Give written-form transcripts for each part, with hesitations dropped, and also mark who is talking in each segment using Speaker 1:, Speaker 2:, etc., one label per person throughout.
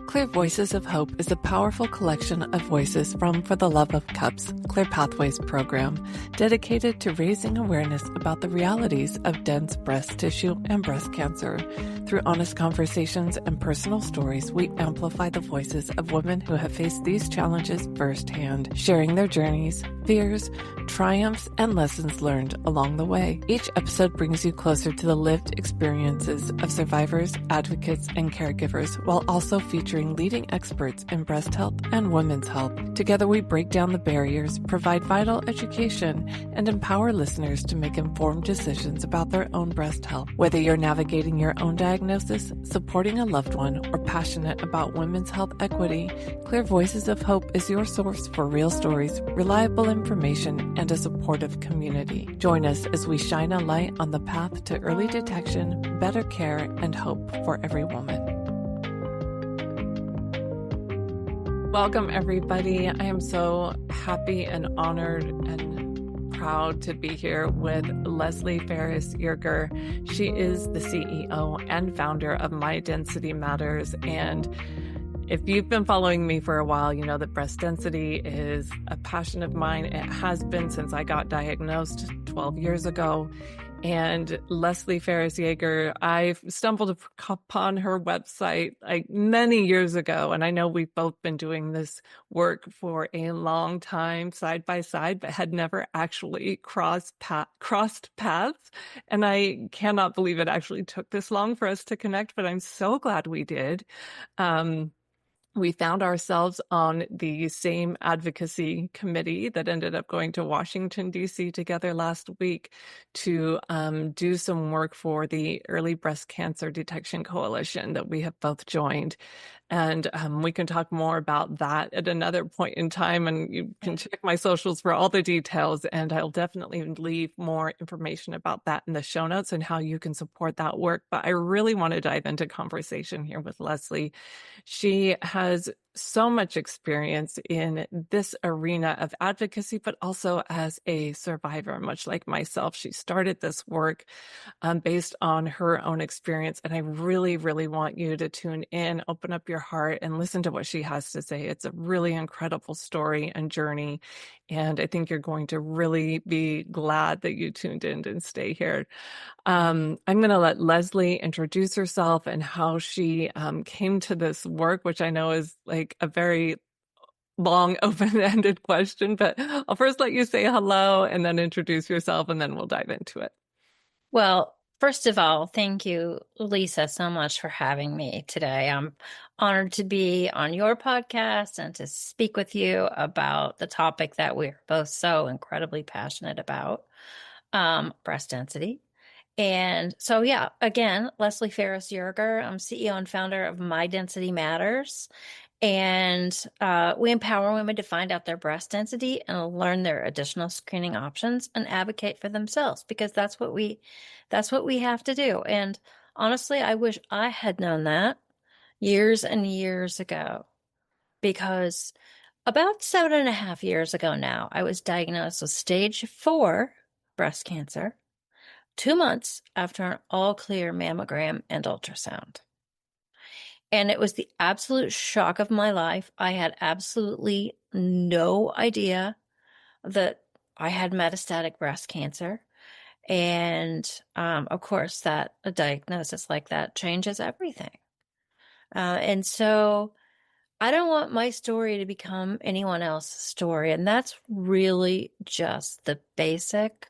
Speaker 1: Clear Voices of Hope is a powerful collection of voices from For the Love of Cups Clear Pathways program dedicated to raising awareness about the realities of dense breast tissue and breast cancer. Through honest conversations and personal stories, we amplify the voices of women who have faced these challenges firsthand, sharing their journeys, fears, triumphs, and lessons learned along the way. Each episode brings you closer to the lived experiences of survivors, advocates, and caregivers, while also featuring leading experts in breast health and women's health. Together, we break down the barriers, provide vital education, and empower listeners to make informed decisions about their own breast health. Whether you're navigating your own diagnosis, supporting a loved one, or passionate about women's health equity, Clear Voices of Hope is your source for real stories, reliable information, and a supportive community. Join us as we shine a light on the path to early detection, better care, and hope for every woman. Welcome, everybody. I am so happy and honored and proud to be here with Leslie Faris Yerger. She is the CEO and founder of My Density Matters. And if you've been following me for a while, you know that breast density is a passion of mine. It has been since I got diagnosed 12 years ago. And Leslie Faris Yerger, I stumbled upon her website like many years ago. And I know we've both been doing this work for a long time, side by side, but had never actually crossed paths. And I cannot believe it actually took this long for us to connect, but I'm so glad we did. We found ourselves on the same advocacy committee that ended up going to Washington, D.C. together last week to do some work for the Early Breast Cancer Detection Coalition that we have both joined. And we can talk more about that at another point in time. And you can check my socials for all the details. And I'll definitely leave more information about that in the show notes and how you can support that work. But I really want to dive into conversation here with Leslie. She has so much experience in this arena of advocacy, but also as a survivor, much like myself. She started this work based on her own experience. And I really, really want you to tune in, open up your heart, and listen to what she has to say. It's a really incredible story and journey. And I think you're going to really be glad that you tuned in and stay here. I'm going to let Leslie introduce herself and how she came to this work, which I know is like a very long, open-ended question, but I'll first let you say hello and then introduce yourself, and then we'll dive into it.
Speaker 2: Well, first of all, thank you, Lisa, so much for having me today. I'm honored to be on your podcast and to speak with you about the topic that we're both so incredibly passionate about, breast density. And so, yeah, again, Leslie Faris Yerger, I'm CEO and founder of My Density Matters. And we empower women to find out their breast density and learn their additional screening options and advocate for themselves, because that's what we have to do. And honestly, I wish I had known that years and years ago, because about 7.5 years ago now, I was diagnosed with stage 4 breast cancer, 2 months after an all-clear mammogram and ultrasound. And it was the absolute shock of my life. I had absolutely no idea that I had metastatic breast cancer. And of course, that a diagnosis like that changes everything. And so I don't want my story to become anyone else's story. And that's really just the basic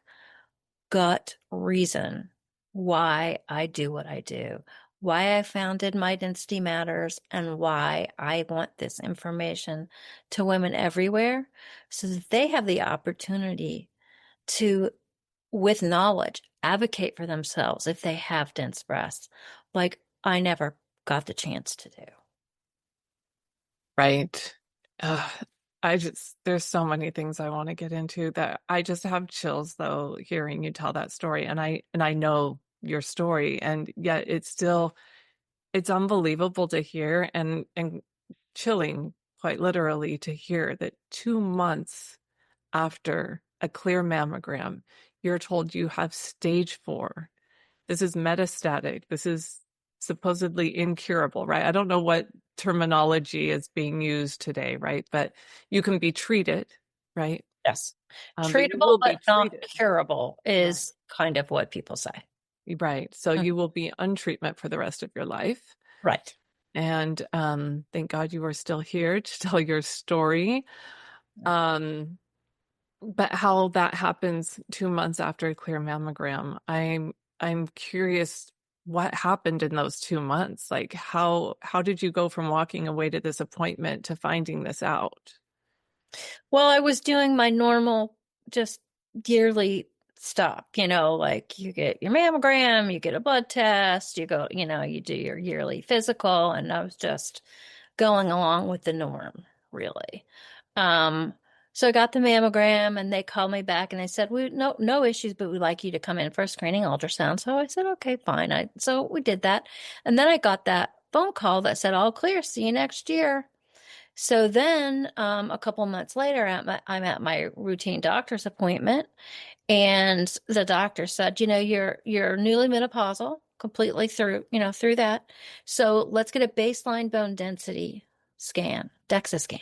Speaker 2: gut reason why I do what I do, why I founded My Density Matters, and why I want this information to women everywhere so that they have the opportunity to, with knowledge, advocate for themselves if they have dense breasts, like I never got the chance to do.
Speaker 1: Right. There's so many things I want to get into that I just have chills though, hearing you tell that story. And I know your story, and yet it's unbelievable to hear and chilling, quite literally, to hear that 2 months after a clear mammogram, you're told you have stage 4. This is metastatic. This is supposedly incurable, right? I don't know what terminology is being used today, right? But you can be treated, right?
Speaker 2: Yes.
Speaker 1: But you
Speaker 2: Treatable
Speaker 1: will be
Speaker 2: but not
Speaker 1: treated.
Speaker 2: curable
Speaker 1: Right.
Speaker 2: is kind of what people say.
Speaker 1: Right. So
Speaker 2: Mm.
Speaker 1: you will be on treatment for the rest of your life.
Speaker 2: Right.
Speaker 1: And thank God you are still here to tell your story. Um, but how that happens 2 months after a clear mammogram, I'm curious what happened in those 2 months. Like how did you go from walking away to this appointment to finding this out?
Speaker 2: Well, I was doing my normal, just yearly stuff, like you get your mammogram, you get a blood test, you go, you do your yearly physical, and I was just going along with the norm, really. Um, so I got the mammogram and they called me back and they said, no issues, but we'd like you to come in for a screening ultrasound. So I said, okay, fine. So we did that. And then I got that phone call that said, all clear, see you next year. So then, a couple months later, I'm at my routine doctor's appointment, and the doctor said, you're newly menopausal, completely through that. So let's get a baseline bone density scan, DEXA scan.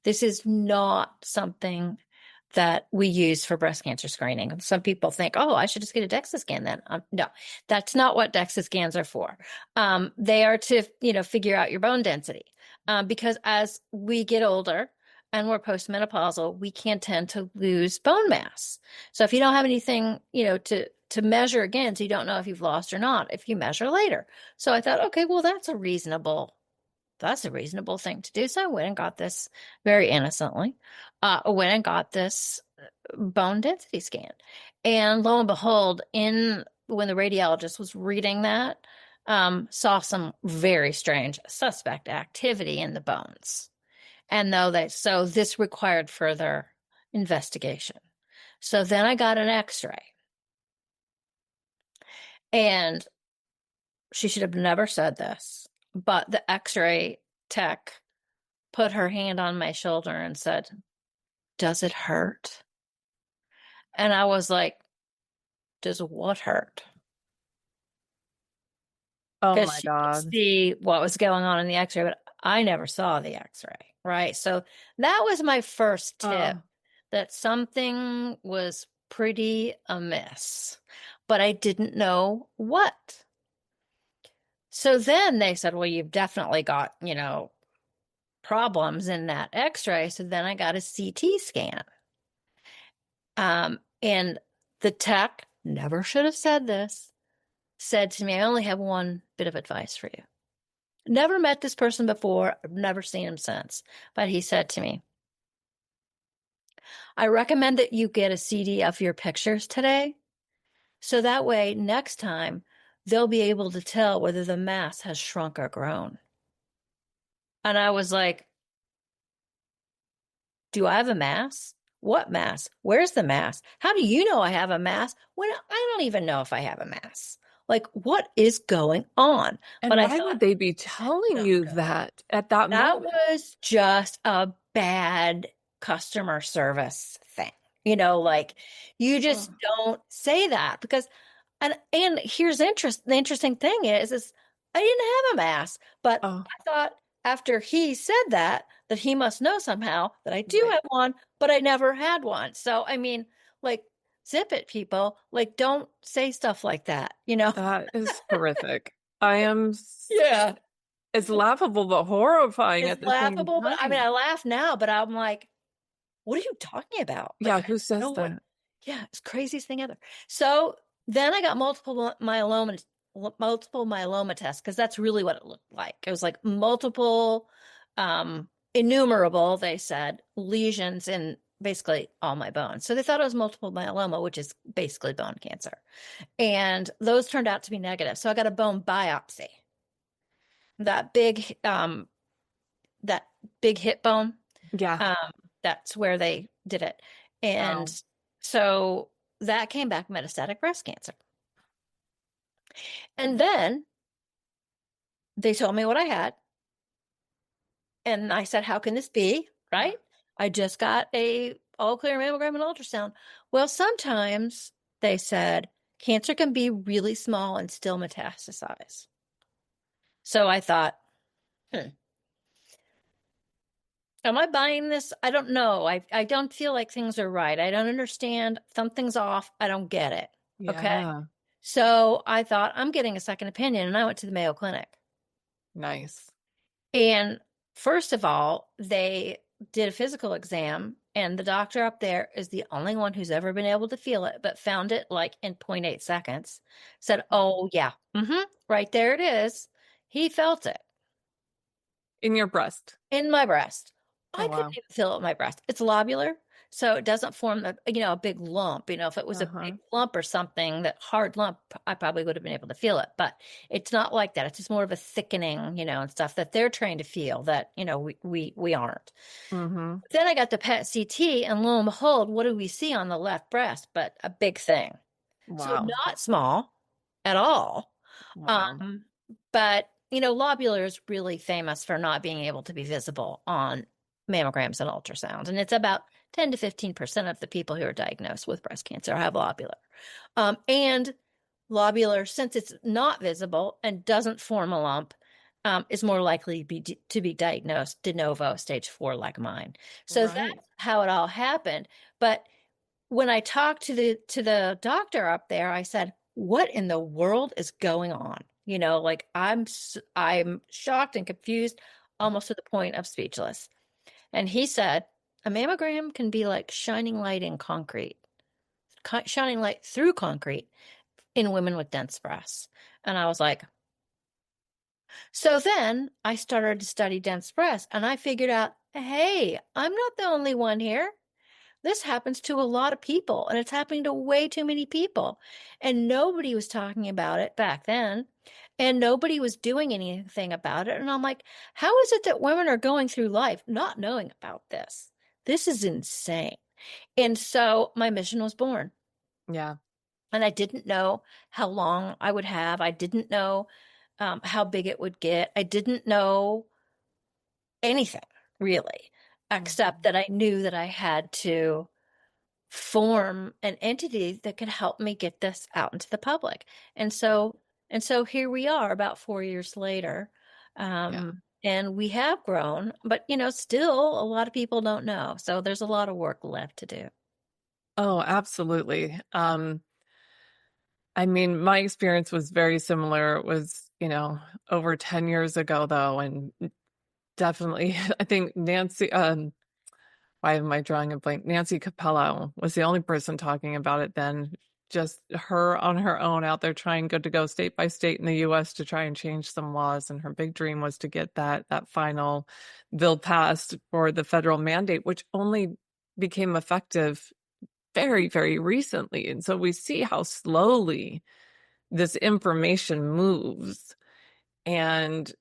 Speaker 2: This is not something that we use for breast cancer screening. Some people think, oh, I should just get a DEXA scan then. No, that's not what DEXA scans are for. They are to, figure out your bone density. Because as we get older and we're postmenopausal, we can tend to lose bone mass. So if you don't have anything, to measure again, so you don't know if you've lost or not, if you measure later. So I thought, okay, well, that's a reasonable thing to do. So I went and got this very innocently. I went and got this bone density scan. And lo and behold, when the radiologist was reading that, saw some very strange suspect activity in the bones. And so this required further investigation. So then I got an x-ray. And she should have never said this, but the x-ray tech put her hand on my shoulder and said, does it hurt? And I was like, does what hurt?
Speaker 1: Oh
Speaker 2: Because
Speaker 1: my
Speaker 2: she could
Speaker 1: God.
Speaker 2: see what was going on in the x-ray, but I never saw the x-ray, right? So that was my first tip, that something was pretty amiss, but I didn't know what. So then they said, well, you've definitely got, problems in that x-ray. So then I got a CT scan. And the tech, never should have said this, said to me, I only have one bit of advice for you. Never met this person before. I've never seen him since. But he said to me, I recommend that you get a CD of your pictures today. So that way, next time, they'll be able to tell whether the mass has shrunk or grown. And I was like, do I have a mass? What mass? Where's the mass? How do you know I have a mass when I don't even know if I have a mass? Like, what is going on?
Speaker 1: And
Speaker 2: But I
Speaker 1: why
Speaker 2: thought,
Speaker 1: would they be telling
Speaker 2: not
Speaker 1: you
Speaker 2: good.
Speaker 1: that at that
Speaker 2: That
Speaker 1: moment?
Speaker 2: was just a bad customer service thing. Like you just
Speaker 1: Oh,
Speaker 2: don't say that because and here's the interesting thing is I didn't have a mass, but
Speaker 1: oh,
Speaker 2: I thought after he said that he must know somehow that I do
Speaker 1: right.
Speaker 2: have one, but I never had one. So I mean, like zip it, people. Like don't say stuff like that.
Speaker 1: That is horrific. I am
Speaker 2: Yeah.
Speaker 1: It's laughable but horrifying
Speaker 2: It's
Speaker 1: at the same
Speaker 2: laughable, but I mean
Speaker 1: time.
Speaker 2: I laugh now, but I'm like, what are you talking about? Like,
Speaker 1: Yeah,
Speaker 2: I
Speaker 1: who
Speaker 2: don't
Speaker 1: says
Speaker 2: know what,
Speaker 1: that?
Speaker 2: yeah, it's the craziest thing ever. So then I got multiple myeloma tests because that's really what it looked like. It was like multiple, innumerable, they said, lesions in basically all my bones. So they thought it was multiple myeloma, which is basically bone cancer. And those turned out to be negative. So I got a bone biopsy. That big, that big hip bone.
Speaker 1: Yeah.
Speaker 2: Um, that's where they did it. And
Speaker 1: Wow.
Speaker 2: so that came back metastatic breast cancer. And then they told me what I had. And I said, how can this be? Right? I just got a all clear mammogram and ultrasound. Well, sometimes they said cancer can be really small and still metastasize. So I thought, Hmm. Am I buying this? I don't know. I don't feel like things are right. I don't understand. Something's off. I don't get it. Okay.
Speaker 1: Yeah.
Speaker 2: So I thought I'm getting a second opinion, and I went to the Mayo Clinic.
Speaker 1: Nice.
Speaker 2: And first of all, they did a physical exam, and the doctor up there is the only one who's ever been able to feel it, but found it like in point 0.8 seconds. Said, "Oh, yeah, right there it is." He felt it
Speaker 1: In your breast.
Speaker 2: in my breast.
Speaker 1: Oh,
Speaker 2: I couldn't
Speaker 1: wow.
Speaker 2: even feel it in my breast. It's lobular, so it doesn't form a big lump. If it was a big
Speaker 1: Uh-huh.
Speaker 2: lump or something, that hard lump, I probably would have been able to feel it. But it's not like that. It's just more of a thickening, and stuff that they're trained to feel that, we aren't.
Speaker 1: Mm-hmm.
Speaker 2: Then I got the PET CT, and lo and behold, what do we see on the left breast? But a big thing. So
Speaker 1: Wow.
Speaker 2: not small at all.
Speaker 1: Wow.
Speaker 2: Um, but lobular is really famous for not being able to be visible on mammograms and ultrasound. And it's about 10 to 15% of the people who are diagnosed with breast cancer have lobular. And lobular, since it's not visible and doesn't form a lump, is more likely to be diagnosed de novo stage 4 like mine. So
Speaker 1: Right.
Speaker 2: that's how it all happened. But when I talked to the doctor up there, I said, "What in the world is going on?" Like I'm shocked and confused, almost to the point of speechless. And he said, "A mammogram can be like shining light in concrete, shining light through concrete in women with dense breasts." And I was like, so then I started to study dense breasts, and I figured out, hey, I'm not the only one here. This happens to a lot of people, and it's happening to way too many people. And nobody was talking about it back then, and nobody was doing anything about it. And I'm like, how is it that women are going through life not knowing about this? This is insane. And so my mission was born.
Speaker 1: Yeah.
Speaker 2: And I didn't know how long I would have. I didn't know how big it would get. I didn't know anything really, except
Speaker 1: Mhm.
Speaker 2: that I knew that I had to form an entity that could help me get this out into the public. And
Speaker 1: Yeah.
Speaker 2: so here we are about 4 years later.
Speaker 1: Yeah.
Speaker 2: And we have grown, but still a lot of people don't know. So there's a lot of work left to do.
Speaker 1: Oh, absolutely. I mean, my experience was very similar. It was, over 10 years ago though, and definitely I think Nancy, why am I drawing a blank? Nancy Capello was the only person talking about it then. Just her on her own out there trying to go state by state in the US to try and change some laws. And her big dream was to get that final bill passed for the federal mandate, which only became effective very, very recently. And so we see how slowly this information moves. And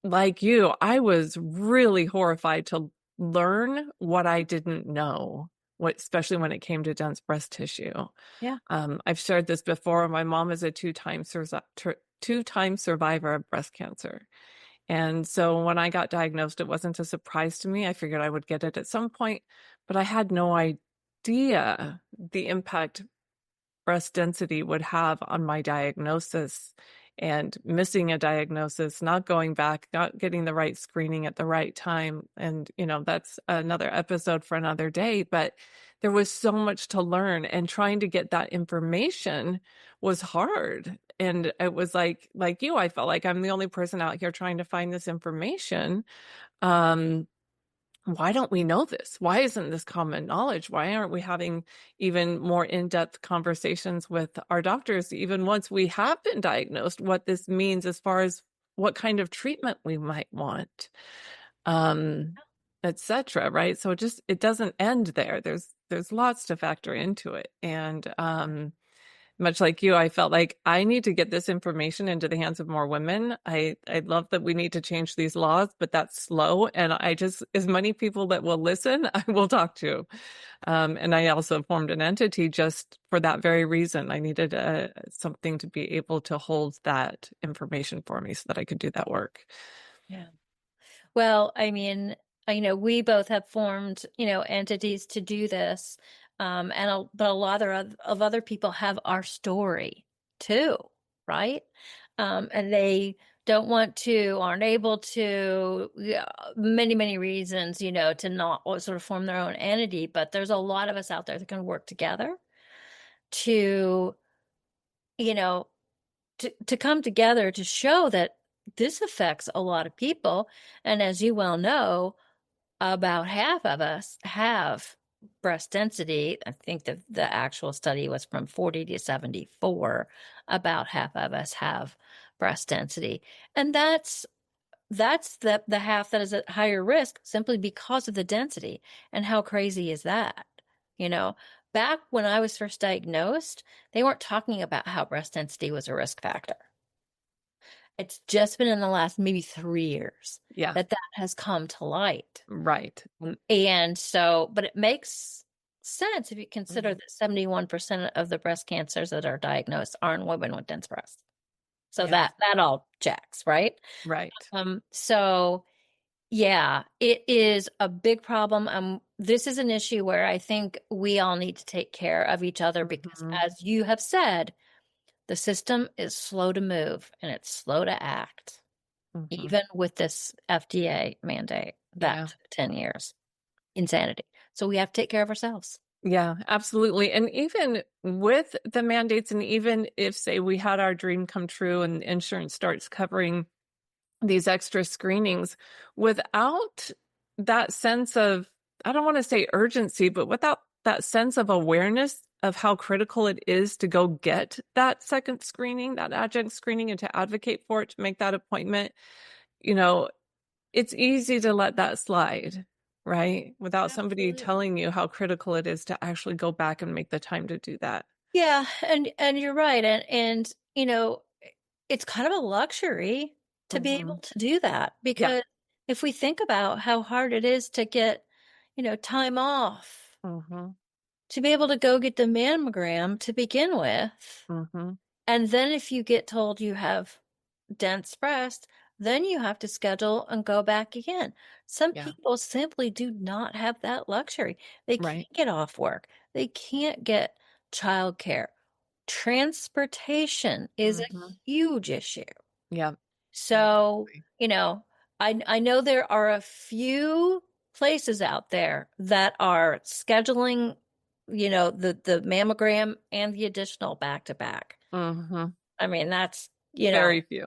Speaker 1: like you, I was really horrified to learn what I didn't know, especially when it came to dense breast tissue.
Speaker 2: Yeah.
Speaker 1: I've shared this before. My mom is a two-time survivor of breast cancer. And so when I got diagnosed, it wasn't a surprise to me. I figured I would get it at some point, but I had no idea the impact breast density would have on my diagnosis, and missing a diagnosis, not going back, not getting the right screening at the right time. And, that's another episode for another day, but there was so much to learn, and trying to get that information was hard. And it was like you, I felt like I'm the only person out here trying to find this information. Um, why don't we know this? Why isn't this common knowledge? Why aren't we having even more in-depth conversations with our doctors, even once we have been diagnosed, what this means as far as what kind of treatment we might want, um, etc. Right? So it doesn't end there. There's lots to factor into it. And much like you, I felt like I need to get this information into the hands of more women. I love that we need to change these laws, but that's slow. And as many people that will listen, I will talk to. And I also formed an entity just for that very reason. I needed something to be able to hold that information for me so that I could do that work.
Speaker 2: Yeah. Well, I mean, we both have formed, entities to do this. But a lot of other people have our story too, right? And they don't want to, aren't able to, yeah, many reasons, to not sort of form their own entity. But there's a lot of us out there that can work together to, you know, to come together to show that this affects a lot of people. And as you well know, about half of us have breast density. I think the actual study was from 40 to 74. About half of us have breast density. And that's the half that is at higher risk simply because of the density. And how crazy is that? You know, back when I was first diagnosed, they weren't talking about how breast density was a risk factor. It's just been in the last maybe 3 years
Speaker 1: Yeah.
Speaker 2: that has come to light.
Speaker 1: Right.
Speaker 2: And so, but it makes sense if you consider
Speaker 1: Mhm.
Speaker 2: that 71% of the breast cancers that are diagnosed are in women with dense breasts. So
Speaker 1: Yes.
Speaker 2: that all checks, right?
Speaker 1: Right.
Speaker 2: So yeah, it is a big problem. This is an issue where I think we all need to take care of each other because,
Speaker 1: Mhm.
Speaker 2: as you have said, the system is slow to move and it's slow to act,
Speaker 1: Mhm.
Speaker 2: even with this FDA mandate that
Speaker 1: Yeah.
Speaker 2: took 10 years. Insanity. So we have to take care of ourselves.
Speaker 1: Yeah, absolutely. And even with the mandates, and even if, say, we had our dream come true and insurance starts covering these extra screenings, without that sense of, I don't want to say urgency, but without that sense of awareness of how critical it is to go get that second screening, that adjunct screening, and to advocate for it, to make that appointment, you know, it's easy to let that slide, right? Without somebody
Speaker 2: Absolutely.
Speaker 1: telling you how critical it is to actually go back and make the time to do that.
Speaker 2: Yeah, and you're right. And it's kind of a luxury to be able
Speaker 1: Hmm.
Speaker 2: to do that
Speaker 1: Yeah.
Speaker 2: because if we think about how hard it is to get, time off,
Speaker 1: Hmm.
Speaker 2: to be able to go get the mammogram to begin with,
Speaker 1: Hmm.
Speaker 2: and then if you get told you have dense breast, then you have to schedule and go back again. Some
Speaker 1: Yeah.
Speaker 2: people simply do not have that luxury. They
Speaker 1: Right.
Speaker 2: can't get off work. They can't get childcare. Transportation is a
Speaker 1: Hmm.
Speaker 2: huge issue.
Speaker 1: Yeah.
Speaker 2: So,
Speaker 1: Exactly.
Speaker 2: I know there are a few places out there that are scheduling, the mammogram and the additional back to back.
Speaker 1: Hmm.
Speaker 2: I mean, that's,
Speaker 1: Very few.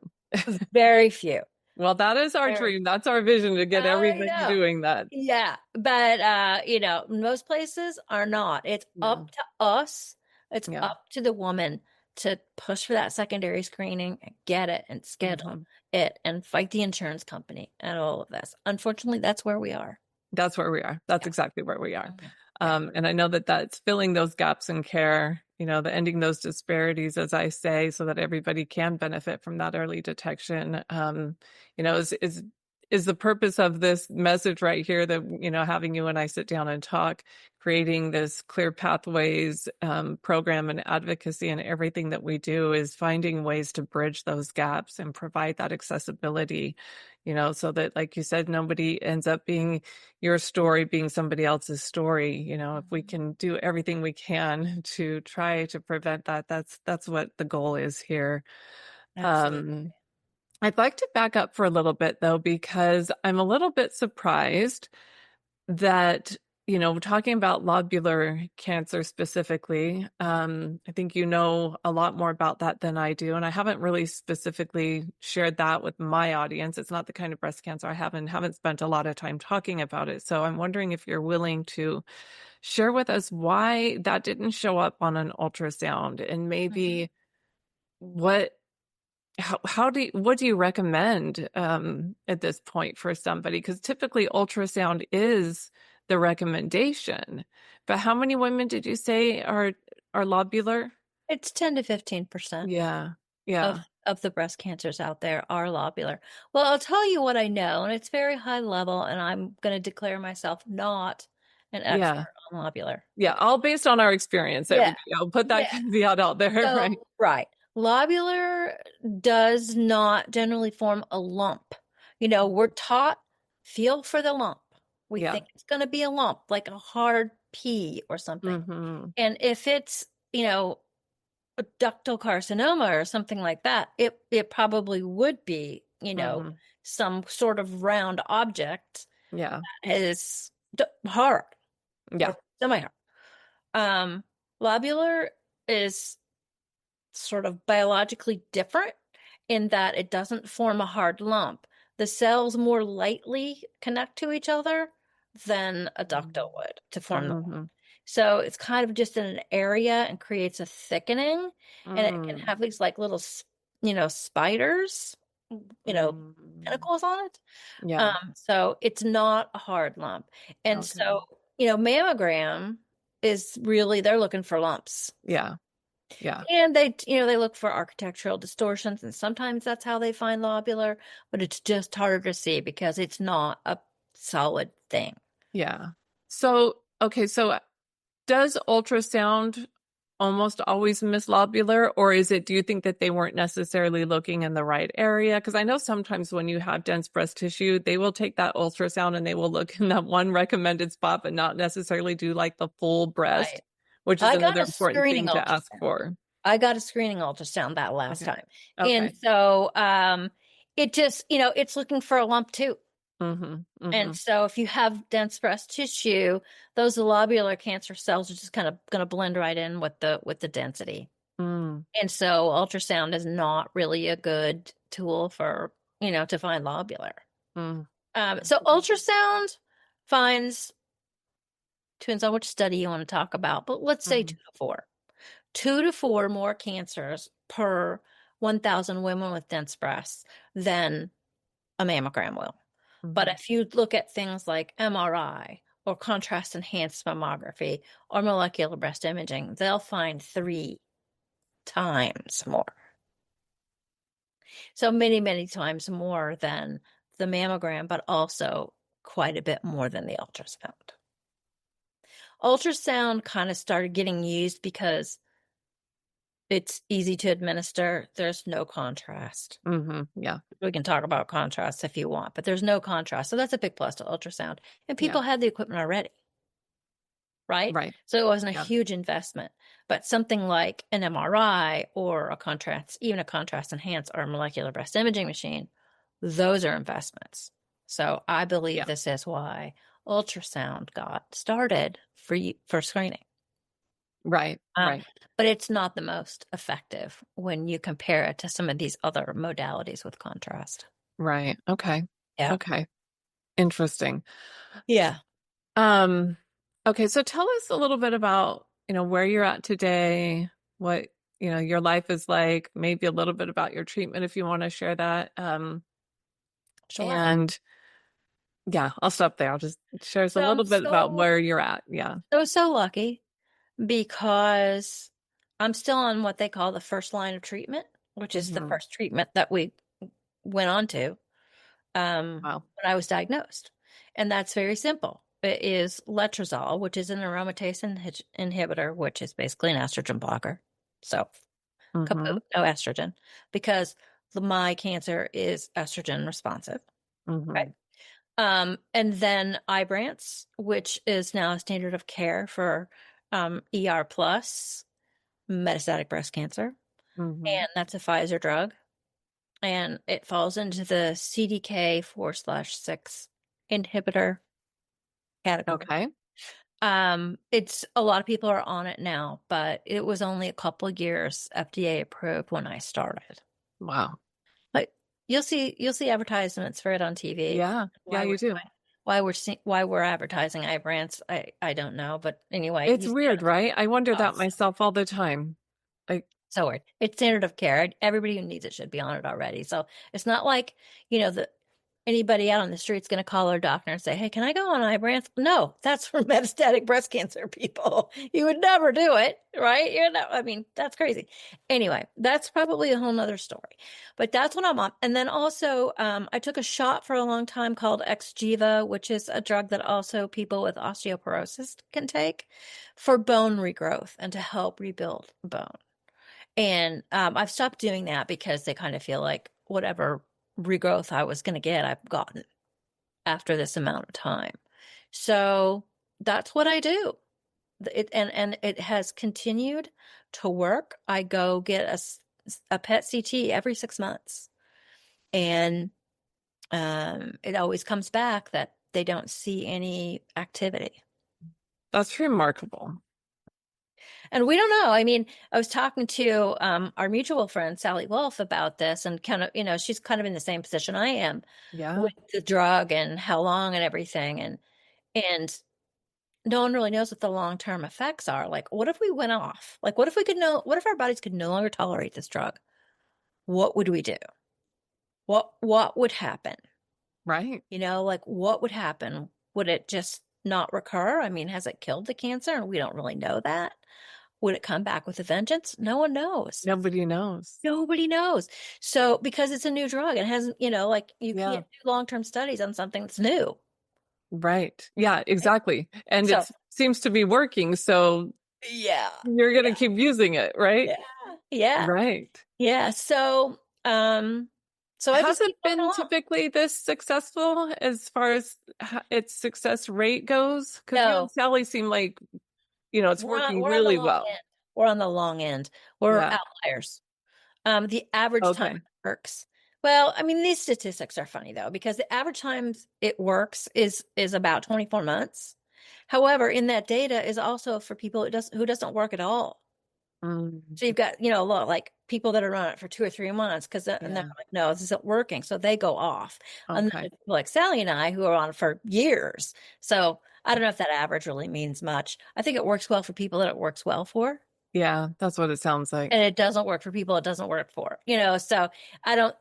Speaker 2: very few.
Speaker 1: Well, that is our
Speaker 2: Very
Speaker 1: dream. That's our vision, to get
Speaker 2: I
Speaker 1: everybody
Speaker 2: know.
Speaker 1: doing that.
Speaker 2: Yeah, but most places are not. It's
Speaker 1: Yeah.
Speaker 2: up to us. It's
Speaker 1: Yeah.
Speaker 2: up to the woman to push for that secondary screening and get it and schedule
Speaker 1: Hmm.
Speaker 2: it and fight the insurance company and all of this. Unfortunately, that's where we are.
Speaker 1: That's where we are. That's
Speaker 2: Yeah.
Speaker 1: exactly where we are.
Speaker 2: Mhm. Yeah.
Speaker 1: And I know that that's filling those gaps in care, the ending those disparities, as I say, so that everybody can benefit from that early detection, is the purpose of this message right here, that, having you and I sit down and talk, creating this clear pathways program and advocacy, and everything that we do is finding ways to bridge those gaps and provide that accessibility, so that, like you said, nobody ends up being your story being somebody else's story. If we
Speaker 2: Mhm.
Speaker 1: can do everything we can to try to prevent that, that's what the goal is here.
Speaker 2: Absolutely.
Speaker 1: um I'd like to back up for a little bit, though, because I'm a little bit surprised that, talking about lobular cancer specifically, I think you know a lot more about that than I do. And I haven't really specifically shared that with my audience. It's not the kind of breast cancer I have, and haven't spent a lot of time talking about it. So I'm wondering if you're willing to share with us why that didn't show up on an ultrasound, and
Speaker 2: Mhm.
Speaker 1: maybe what what do you recommend at this point for somebody? Because typically ultrasound is the recommendation, but how many women did you say are lobular?
Speaker 2: It's 10 to 15%
Speaker 1: Yeah,
Speaker 2: of
Speaker 1: yeah,
Speaker 2: of the breast cancers out there are lobular. Well, I'll tell you what I know, and it's very high level, and I'm going to declare myself not an
Speaker 1: yeah,
Speaker 2: expert on lobular.
Speaker 1: yeah. All based on our experience,
Speaker 2: Yeah.
Speaker 1: everybody. I'll put that
Speaker 2: Yeah.
Speaker 1: caveat out there, right?
Speaker 2: So, right. Lobular does not generally form a lump. We're taught feel for the lump. We
Speaker 1: Yeah.
Speaker 2: think it's going to be a lump, like a hard pea or something.
Speaker 1: Mm-hmm.
Speaker 2: And if it's, a ductal carcinoma or something like that, it probably would be
Speaker 1: Mm-hmm.
Speaker 2: some sort of round object
Speaker 1: Yeah.
Speaker 2: is hard
Speaker 1: Yeah.
Speaker 2: or semi-hard. Um, Lobular is sort of biologically different in that it doesn't form a hard lump. The cells more lightly connect to each other than a ductal would to form the lump.
Speaker 1: Mm-hmm.
Speaker 2: So it's kind of just in an area and creates a thickening, and it can
Speaker 1: Mm-hmm.
Speaker 2: have these like little, spiders,
Speaker 1: Mm-hmm.
Speaker 2: tentacles on it.
Speaker 1: Yeah.
Speaker 2: So it's not a hard lump. And
Speaker 1: Okay.
Speaker 2: so, mammogram is really, they're looking for lumps.
Speaker 1: Yeah. Yeah.
Speaker 2: And they look for architectural distortions, and sometimes that's how they find lobular, but it's just harder to see because it's not a solid thing.
Speaker 1: Yeah. So, okay. So does ultrasound almost always miss lobular, or do you think that they weren't necessarily looking in the right area? Because I know sometimes when you have dense breast tissue, they will take that ultrasound and they will look in that one recommended spot, but not necessarily do like the full breast,
Speaker 2: Right.
Speaker 1: which is
Speaker 2: I got
Speaker 1: another
Speaker 2: a
Speaker 1: important
Speaker 2: screening
Speaker 1: thing to ask
Speaker 2: ultrasound.
Speaker 1: for.
Speaker 2: I got a screening ultrasound that last
Speaker 1: Okay.
Speaker 2: time. And
Speaker 1: Okay.
Speaker 2: so it just, it's looking for a lump too.
Speaker 1: Mm-hmm. Mm-hmm.
Speaker 2: And so if you have dense breast tissue, those lobular cancer cells are just kind of going to blend right in with the density.
Speaker 1: Mm.
Speaker 2: And so ultrasound is not really a good tool for, to find lobular.
Speaker 1: Mm.
Speaker 2: So ultrasound finds, depends on which study you want to talk about, but let's say
Speaker 1: Mm-hmm.
Speaker 2: 2 to 4. 2 to 4 more cancers per 1,000 women with dense breasts than a mammogram will. But
Speaker 1: Mm-hmm.
Speaker 2: if you look at things like MRI or contrast enhanced mammography or molecular breast imaging, they'll find 3 times more. So many, many times more than the mammogram, but also quite a bit more than the ultrasound. Ultrasound kind of started getting used because it's easy to administer. There's no contrast.
Speaker 1: Mm-hmm. Yeah.
Speaker 2: We can talk about contrast if you want, but there's no contrast. So that's a big plus to ultrasound. And
Speaker 1: Yeah.
Speaker 2: people had the equipment already, right?
Speaker 1: Right.
Speaker 2: So it wasn't a
Speaker 1: Yeah.
Speaker 2: huge investment. But something like an MRI or even a contrast enhanced or molecular breast imaging machine, those are investments. So I believe
Speaker 1: Yeah.
Speaker 2: this is why ultrasound got started for screening.
Speaker 1: Right. Right.
Speaker 2: But it's not the most effective when you compare it to some of these other modalities with contrast.
Speaker 1: Right. Okay.
Speaker 2: Yeah.
Speaker 1: Okay. Interesting.
Speaker 2: Yeah.
Speaker 1: Um, okay, so tell us a little bit about, where you're at today, what, your life is like, maybe a little bit about your treatment if you want to share that.
Speaker 2: Sure.
Speaker 1: And yeah, I'll stop there. I'll just share us a
Speaker 2: So I'm
Speaker 1: little bit about
Speaker 2: so,
Speaker 1: where you're at. Yeah.
Speaker 2: so lucky because I'm still on what they call the first line of treatment, which is the
Speaker 1: Hmm.
Speaker 2: first treatment that we went on to
Speaker 1: Wow.
Speaker 2: when I was diagnosed. And that's very simple. It is letrozole, which is an aromatase inhibitor, which is basically an estrogen blocker. So
Speaker 1: Hmm.
Speaker 2: kaput, no estrogen, because my cancer is estrogen responsive.
Speaker 1: Hmm.
Speaker 2: Okay. And then Ibrance, which is now a standard of care for ER plus metastatic breast cancer.
Speaker 1: Hmm.
Speaker 2: And that's a Pfizer drug. And it falls into the CDK4/6 inhibitor category.
Speaker 1: Okay.
Speaker 2: It's a lot of people are on it now, but it was only a couple of years FDA approved when I started.
Speaker 1: Wow.
Speaker 2: But you'll see advertisements for it on TV.
Speaker 1: Yeah. Yeah,
Speaker 2: Why
Speaker 1: you
Speaker 2: we're
Speaker 1: do.
Speaker 2: why we're advertising Ibrance, I don't know, but anyway,
Speaker 1: It's
Speaker 2: you see it
Speaker 1: weird, right? I wonder
Speaker 2: on
Speaker 1: that myself all the time. Like,
Speaker 2: so weird. It's standard of care. Everybody who needs it should be on it already. So it's not like, that anybody out on the street's going to call their doctor and say, "Hey, can I go on Ibrance?" No, that's for metastatic breast cancer people. You would never do it, right? I mean, that's crazy. Anyway, that's probably a whole nother story. But that's what I'm on. And then also, I took a shot for a long time called Xgeva, which is a drug that also people with osteoporosis can take for bone regrowth and to help rebuild bone. And I've stopped doing that because they kind of feel like whatever regrowth I was going to get, I've gotten after this amount of time. So that's what I do. And it has continued to work. I go get a PET CT every 6 months. And it always comes back that they don't see any activity.
Speaker 1: That's remarkable.
Speaker 2: And we don't know. I mean, I was talking to our mutual friend, Sally Wolf, about this, and kind of, she's kind of in the same position I am
Speaker 1: Yeah.
Speaker 2: with the drug and how long and everything. And no one really knows what the long-term effects are. Like, what if we went off? Like, what if our bodies could no longer tolerate this drug? What would we do? What would happen?
Speaker 1: Right.
Speaker 2: Like what would happen? Would it just not recur? I mean, has it killed the cancer? And we don't really know that. Would it come back with a vengeance? No one knows.
Speaker 1: Nobody knows.
Speaker 2: Nobody knows. So because it's a new drug, it hasn't, like you
Speaker 1: Yeah.
Speaker 2: can't do long-term studies on something that's new.
Speaker 1: Right. Yeah, exactly. And
Speaker 2: So
Speaker 1: it seems to be working. So
Speaker 2: yeah,
Speaker 1: you're going to
Speaker 2: yeah,
Speaker 1: keep using it, right?
Speaker 2: yeah, yeah,
Speaker 1: Right.
Speaker 2: yeah. So I
Speaker 1: Has
Speaker 2: just
Speaker 1: it
Speaker 2: keep going
Speaker 1: been
Speaker 2: along.
Speaker 1: typically this successful as far as its success rate goes? Because you and
Speaker 2: No,
Speaker 1: Sally seem like, it's working
Speaker 2: we're on the
Speaker 1: really
Speaker 2: long
Speaker 1: well.
Speaker 2: end. We're on the long end. We're
Speaker 1: Yeah.
Speaker 2: outliers. The average time
Speaker 1: Okay.
Speaker 2: it works. Well, I mean, these statistics are funny though, because the average time it works is about 24 months. However, in that data is also for people who doesn't work at all.
Speaker 1: Mm,
Speaker 2: So you've got, a lot like people that are on it for 2 or 3 months and they're
Speaker 1: yeah.
Speaker 2: like, no, this isn't working. So they go off. And then
Speaker 1: Okay.
Speaker 2: there's people like Sally and I who are on it for years. So I don't know if that average really means much. I think it works well for people that it works well for.
Speaker 1: Yeah, that's what it sounds like.
Speaker 2: And it doesn't work for people it doesn't work for, so I don't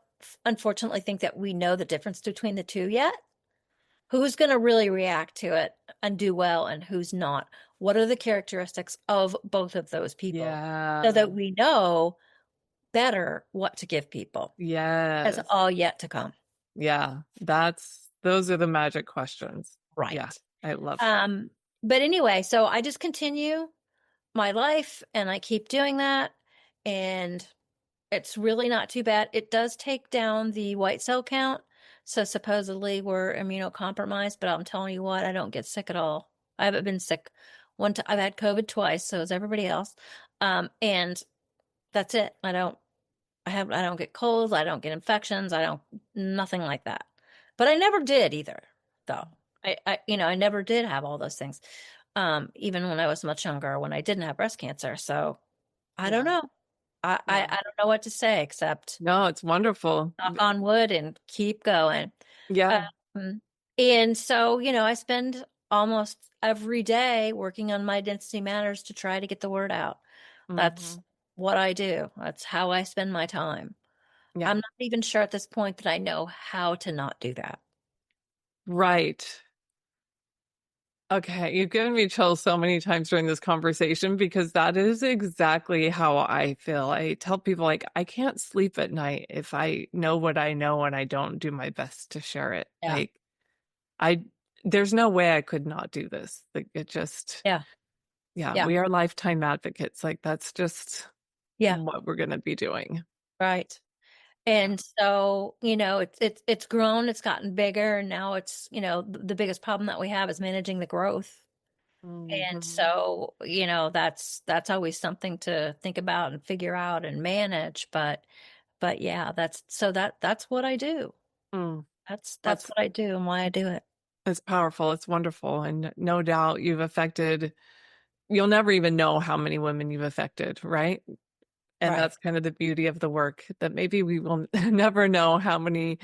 Speaker 2: unfortunately think that we know the difference between the two yet. Who's going to really react to it and do well and who's not? What are the characteristics of both of those people so
Speaker 1: Yeah.
Speaker 2: that we know better what to give people? Has
Speaker 1: Yes.
Speaker 2: all yet to come.
Speaker 1: Yeah. Those are the magic questions. Yeah.
Speaker 2: Right.
Speaker 1: I love that.
Speaker 2: um but anyway, so I just continue my life and I keep doing that, and it's really not too bad. It does take down the white cell count. So supposedly we're immunocompromised, but I'm telling you what, I don't get sick at all. I haven't been sick one time. I've had COVID twice, so has everybody else. And that's it. I don't get colds, I don't get infections, nothing like that. But I never did either, though. I never did have all those things. Even when I was much younger, when I didn't have breast cancer. So I don't
Speaker 1: Yeah.
Speaker 2: know.
Speaker 1: Yeah.
Speaker 2: I don't know what to say except
Speaker 1: No, it's wonderful.
Speaker 2: knock on wood and keep going.
Speaker 1: Yeah.
Speaker 2: Um, and so, I spend almost every day working on my density matters to try to get the word out. That's
Speaker 1: Hmm.
Speaker 2: what I do. That's how I spend my time.
Speaker 1: Yeah.
Speaker 2: I'm not even sure at this point that I know how to not do that.
Speaker 1: Right. Okay. You've given me chills so many times during this conversation because that is exactly how I feel. I tell people like I can't sleep at night if I know what I know and I don't do my best to share it.
Speaker 2: Yeah.
Speaker 1: Like I there's no way I could not do this. Like it just
Speaker 2: Yeah.
Speaker 1: yeah,
Speaker 2: Yeah.
Speaker 1: we are lifetime advocates. Like that's just
Speaker 2: Yeah.
Speaker 1: what we're going to be doing.
Speaker 2: Right.
Speaker 1: Yeah.
Speaker 2: And so, it's grown, it's gotten bigger, and now it's, the biggest problem that we have is managing the growth. And
Speaker 1: Hmm.
Speaker 2: so, that's always something to think about and figure out and manage. But yeah, that's what I do.
Speaker 1: Mm.
Speaker 2: That's
Speaker 1: That's
Speaker 2: what I do and why I do it.
Speaker 1: it's powerful. It's wonderful. And no doubt you'll never even know how many women you've affected, right? And
Speaker 2: Right.
Speaker 1: that's kind of the beauty of the work that maybe we will never know how many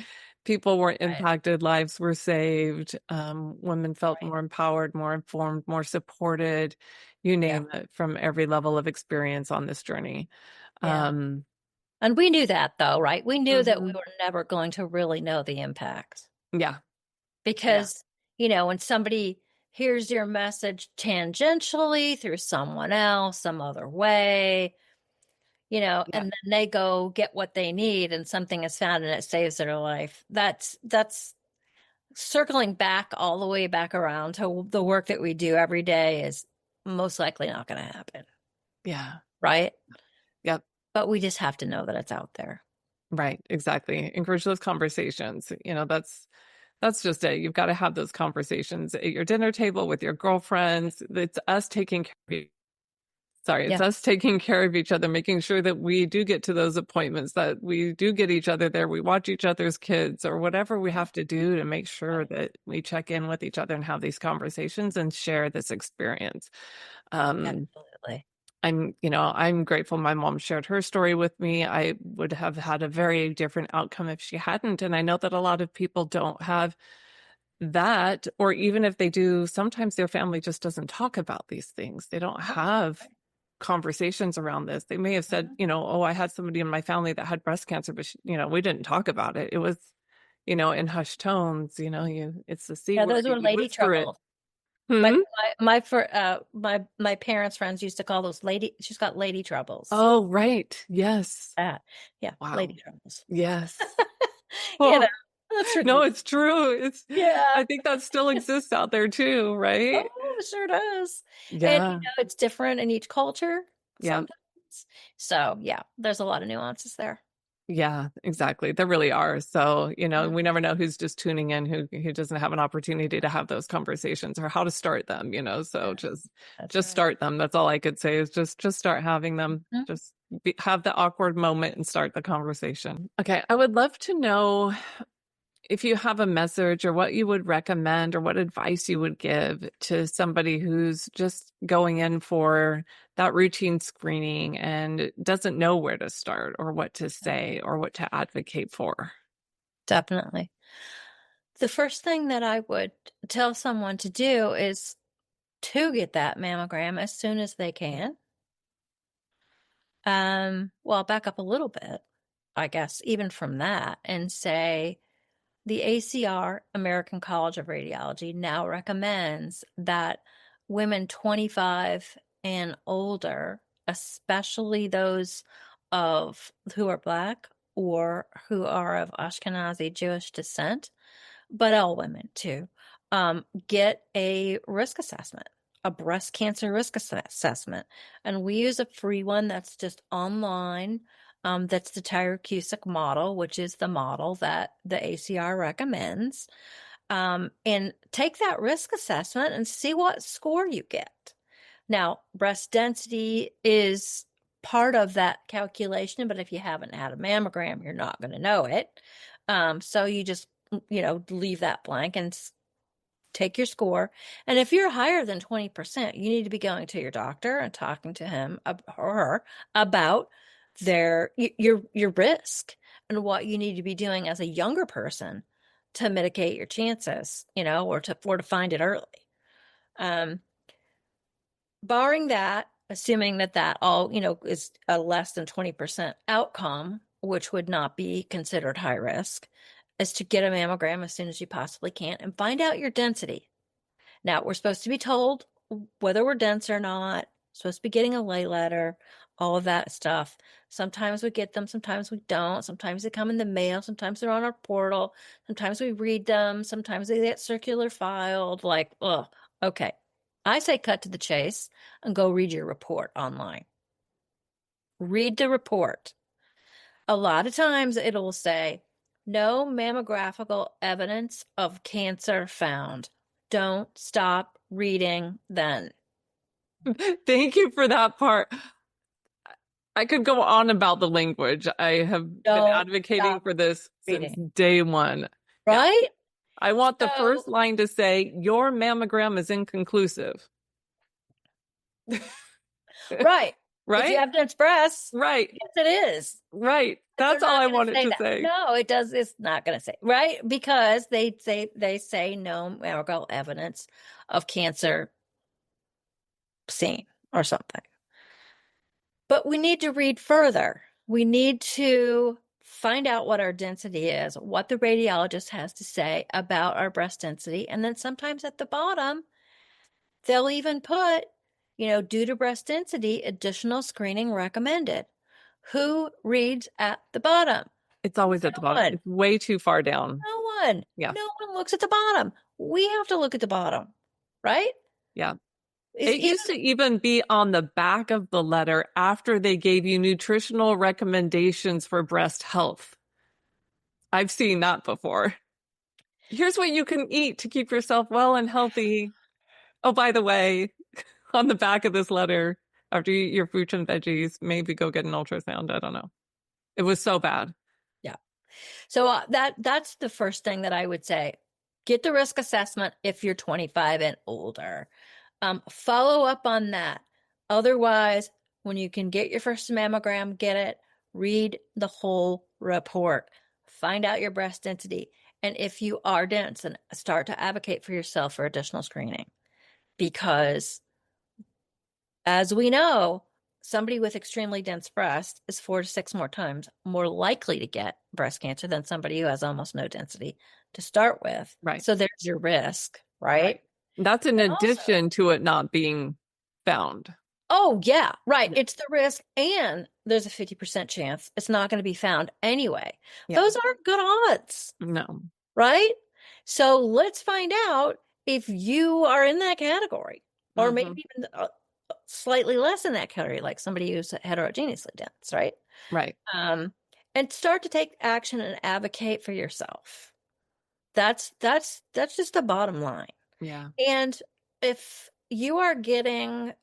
Speaker 1: people were
Speaker 2: Right.
Speaker 1: impacted, lives were saved, women felt
Speaker 2: Right.
Speaker 1: more empowered, more informed, more supported, you
Speaker 2: Yeah.
Speaker 1: name it, from every level of experience on this journey.
Speaker 2: Yeah.
Speaker 1: Um,
Speaker 2: And we knew that though, right? We knew that we
Speaker 1: mhm.
Speaker 2: were never going to really know the impact
Speaker 1: Yeah, yeah,
Speaker 2: because, when somebody hears your message tangentially through someone else, some other way,
Speaker 1: yeah,
Speaker 2: and then they go get what they need and something is found and it saves their life. That's circling back all the way back around to the work that we do every day is most likely not going to happen,
Speaker 1: yeah,
Speaker 2: right?
Speaker 1: yep.
Speaker 2: But we just have to know that it's out there.
Speaker 1: Right, exactly. Encourage those conversations. That's just it. You've got to have those conversations at your dinner table with your girlfriends. It's us taking care of you. Sorry, it's
Speaker 2: Yeah.
Speaker 1: us taking care of each other, making sure that we do get to those appointments, that we do get each other there, we watch each other's kids, or whatever we have to do to make sure that we check in with each other and have these conversations and share this experience.
Speaker 2: Absolutely.
Speaker 1: I'm grateful my mom shared her story with me. I would have had a very different outcome if she hadn't. And I know that a lot of people don't have that, or even if they do, sometimes their family just doesn't talk about these things. They don't have conversations around this. They may have said, oh, I had somebody in my family that had breast cancer, but we didn't talk about it. It was, in hushed tones, it's the C
Speaker 2: Yeah,
Speaker 1: word,
Speaker 2: those were
Speaker 1: you
Speaker 2: lady
Speaker 1: whisper it.
Speaker 2: troubles. My
Speaker 1: Hmm?
Speaker 2: my parents' friends used to call those lady. She's got lady troubles.
Speaker 1: Oh, right. Yes.
Speaker 2: Yeah, lady
Speaker 1: Wow.
Speaker 2: troubles.
Speaker 1: Yes.
Speaker 2: You know,
Speaker 1: Oh,
Speaker 2: that's
Speaker 1: no,
Speaker 2: ridiculous.
Speaker 1: it's true.
Speaker 2: Yeah.
Speaker 1: I think that still exists out there too, right?
Speaker 2: Oh, it sure does. And
Speaker 1: Yeah.
Speaker 2: it's different in each culture
Speaker 1: Yeah.
Speaker 2: sometimes. So yeah, there's a lot of nuances there.
Speaker 1: Yeah, exactly. There really are. So,
Speaker 2: Mhm.
Speaker 1: we never know who's just tuning in, who doesn't have an opportunity to have those conversations or how to start them. So
Speaker 2: That's
Speaker 1: just
Speaker 2: right.
Speaker 1: start them. That's all I could say is just start having them.
Speaker 2: Mhm.
Speaker 1: Just have the awkward moment and start the conversation. Okay, I would love to know if you have a message or what you would recommend or what advice you would give to somebody who's just going in for that routine screening and doesn't know where to start or what to say or what to advocate for.
Speaker 2: Definitely. The first thing that I would tell someone to do is to get that mammogram as soon as they can. Well, I'll back up a little bit, I guess, even from that, and say the ACR, American College of Radiology, now recommends that women 25 and older, especially those of who are Black or who are of Ashkenazi Jewish descent, but all women too, get a risk assessment, a breast cancer risk assessment. And we use a free one that's just online. That's the Tyrer-Cuzick model, which is the model that the ACR recommends. And take that risk assessment and see what score you get. Now, breast density is part of that calculation, but if you haven't had a mammogram, you're not going to know it. So you just, leave that blank and take your score. And if you're higher than 20%, you need to be going to your doctor and talking to him or her about your risk and what you need to be doing as a younger person to mitigate your chances, or to find it early. Um, Barring that, assuming that all, is a less than 20% outcome, which would not be considered high risk, is to get a mammogram as soon as you possibly can and find out your density. Now, we're supposed to be told whether we're dense or not, supposed to be getting a lay letter, all of that stuff. Sometimes we get them, sometimes we don't. Sometimes they come in the mail, sometimes they're on our portal, sometimes we read them, sometimes they get circular filed. Like, oh, okay. I say cut to the chase and go read your report online. Read the report. A lot of times it'll say, no mammographical evidence of cancer found. Don't stop reading then.
Speaker 1: Thank you for that part. I could go on about the language. I have been
Speaker 2: Don't
Speaker 1: advocating
Speaker 2: stop
Speaker 1: for this since
Speaker 2: reading.
Speaker 1: day one. Yeah.
Speaker 2: Right?
Speaker 1: I want the
Speaker 2: So,
Speaker 1: first line to say, your mammogram is inconclusive.
Speaker 2: right. If you
Speaker 1: Right?
Speaker 2: have dense breasts,
Speaker 1: Right.
Speaker 2: yes, it is.
Speaker 1: Right.
Speaker 2: But they're
Speaker 1: That's all
Speaker 2: not
Speaker 1: I
Speaker 2: going to
Speaker 1: wanted
Speaker 2: say
Speaker 1: to
Speaker 2: that.
Speaker 1: say.
Speaker 2: No, it does. It's not going to say, right? Because they say no medical evidence of cancer seen or something. But we need to read further. We need to find out what our density is, what the radiologist has to say about our breast density. And then sometimes at the bottom, they'll even put, due to breast density, additional screening recommended. Who reads at the bottom?
Speaker 1: It's always at the
Speaker 2: No
Speaker 1: bottom.
Speaker 2: one.
Speaker 1: It's way too far down.
Speaker 2: No one.
Speaker 1: Yeah.
Speaker 2: No one looks at the bottom. We have to look at the bottom, right?
Speaker 1: Yeah.
Speaker 2: Is
Speaker 1: It
Speaker 2: even
Speaker 1: used to even be on the back of the letter after they gave you nutritional recommendations for breast health. I've seen that before. Here's what you can eat to keep yourself well and healthy. Oh, by the way, on the back of this letter, After you eat your fruits and veggies, maybe go get an ultrasound. I don't know. It was so bad.
Speaker 2: Yeah. So that's the first thing that I would say. Get the risk assessment if you're 25 and older. Follow up on that. Otherwise, when you can get your first mammogram, get it, read the whole report, find out your breast density. And if you are dense, then start to advocate for yourself for additional screening. Because as we know, somebody with extremely dense breast is 4 to 6 more times more likely to get breast cancer than somebody who has almost no density to start with.
Speaker 1: Right.
Speaker 2: So there's your risk, right?
Speaker 1: Right. That's in
Speaker 2: And also,
Speaker 1: addition to it not being found.
Speaker 2: oh, yeah, right.
Speaker 1: Yeah.
Speaker 2: It's the risk, and there's a 50% chance it's not going to be found anyway.
Speaker 1: Yeah.
Speaker 2: Those aren't good odds,
Speaker 1: No.
Speaker 2: right? So let's find out if you are in that category, or maybe even slightly less in that category, like somebody who's heterogeneously dense, right?
Speaker 1: Right.
Speaker 2: And start to take action and advocate for yourself. That's just the bottom line.
Speaker 1: Yeah.
Speaker 2: And if you are getting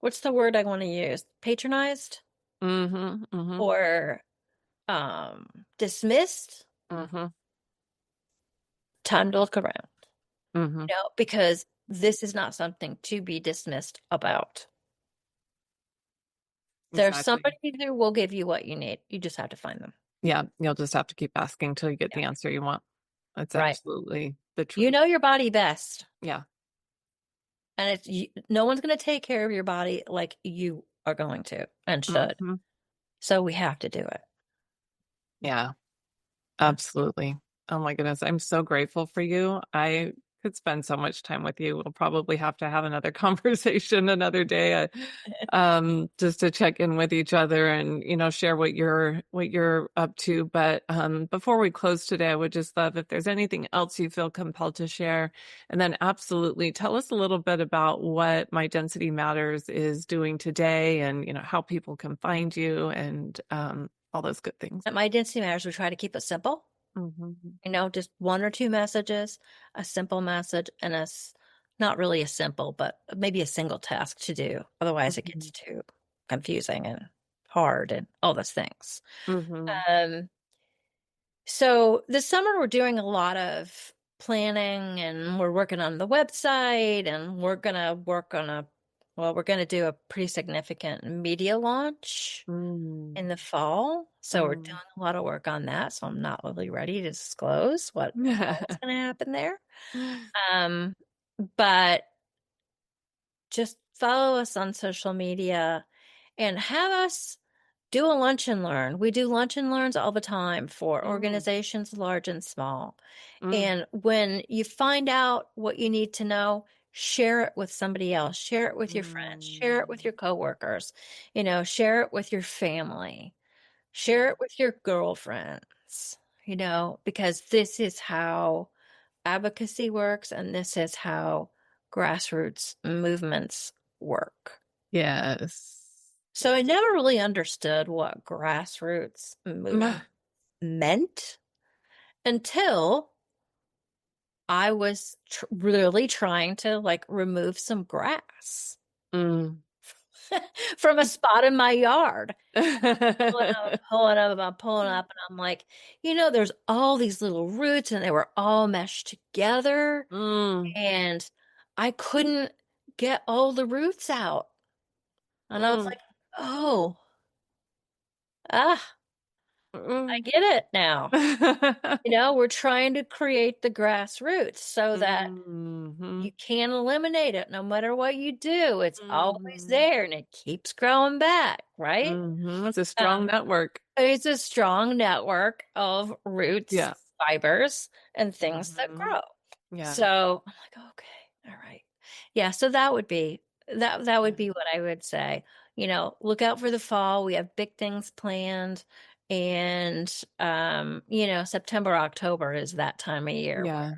Speaker 2: what's the word I want to use? Patronized or dismissed, time to look around. Because this is not something to be dismissed about. There's somebody who will give you what you need. You just have to find them.
Speaker 1: Yeah, you'll just have to keep asking till you get the answer you want. That's
Speaker 2: Right.
Speaker 1: absolutely the truth.
Speaker 2: You know your body best.
Speaker 1: Yeah.
Speaker 2: And no one's going to take care of your body like you are going to and should. So we have to do it.
Speaker 1: Yeah, absolutely. Oh my goodness. I'm so grateful for you. I could spend so much time with you. We'll probably have to have another conversation another day, just to check in with each other and, share what you're up to. But before we close today, I would just love if there's anything else you feel compelled to share. And then absolutely tell us a little bit about what My Density Matters is doing today and, how people can find you and all those good things.
Speaker 2: At My Density Matters, we try to keep it simple. Just 1 or 2 messages, a simple message, and not really a simple, but maybe a single task to do. Otherwise, it gets too confusing and hard and all those things. So this summer, we're doing a lot of planning, and we're working on the website, and we're going to do a pretty significant media launch in the fall. So we're doing a lot of work on that. So I'm not really ready to disclose what's going to happen there. But just follow us on social media and have us do a lunch and learn. We do lunch and learns all the time for organizations large and small. And when you find out what you need to know, share it with somebody else, share it with your friends, share it with your coworkers, share it with your family, share it with your girlfriends, because this is how advocacy works and this is how grassroots movements work.
Speaker 1: Yes.
Speaker 2: So I never really understood what grassroots movement meant until I was really trying to remove some grass from a spot in my yard. I'm pulling up, and I'm like, there's all these little roots, and they were all meshed together, and I couldn't get all the roots out. And I was like, oh, I get it now. We're trying to create the grassroots so that you can't eliminate it no matter what you do. It's always there and it keeps growing back, right?
Speaker 1: It's a strong network.
Speaker 2: It's a strong network of roots, fibers, and things that grow. Yeah. So I'm like, okay, all right. Yeah, so that would be what I would say. Look out for the fall. We have big things planned. And, September, October is that time of year. Yeah.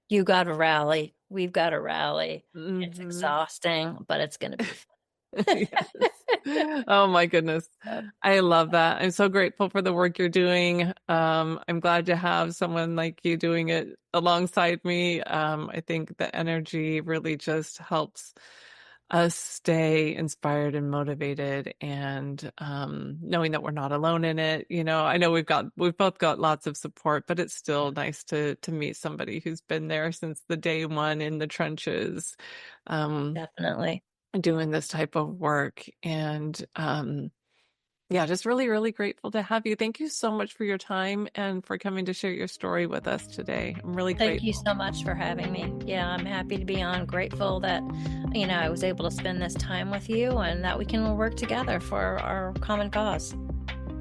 Speaker 2: You got to rally. We've got to rally. It's exhausting, but it's going to be fun.
Speaker 1: Oh my goodness. I love that. I'm so grateful for the work you're doing. I'm glad to have someone like you doing it alongside me. I think the energy really just helps us stay inspired and motivated, and knowing that we're not alone in it. I know we've both got lots of support, but it's still nice to meet somebody who's been there since the day one in the trenches,
Speaker 2: Definitely.
Speaker 1: doing this type of work. And yeah, just really, really grateful to have you. Thank you so much for your time and for coming to share your story with us today. I'm really
Speaker 2: Thank
Speaker 1: grateful.
Speaker 2: you so much for having me. Yeah, I'm happy to be on. Grateful that, I was able to spend this time with you and that we can work together for our common cause.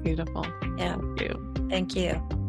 Speaker 1: Beautiful.
Speaker 2: Yeah.
Speaker 1: Thank you.
Speaker 2: Thank you.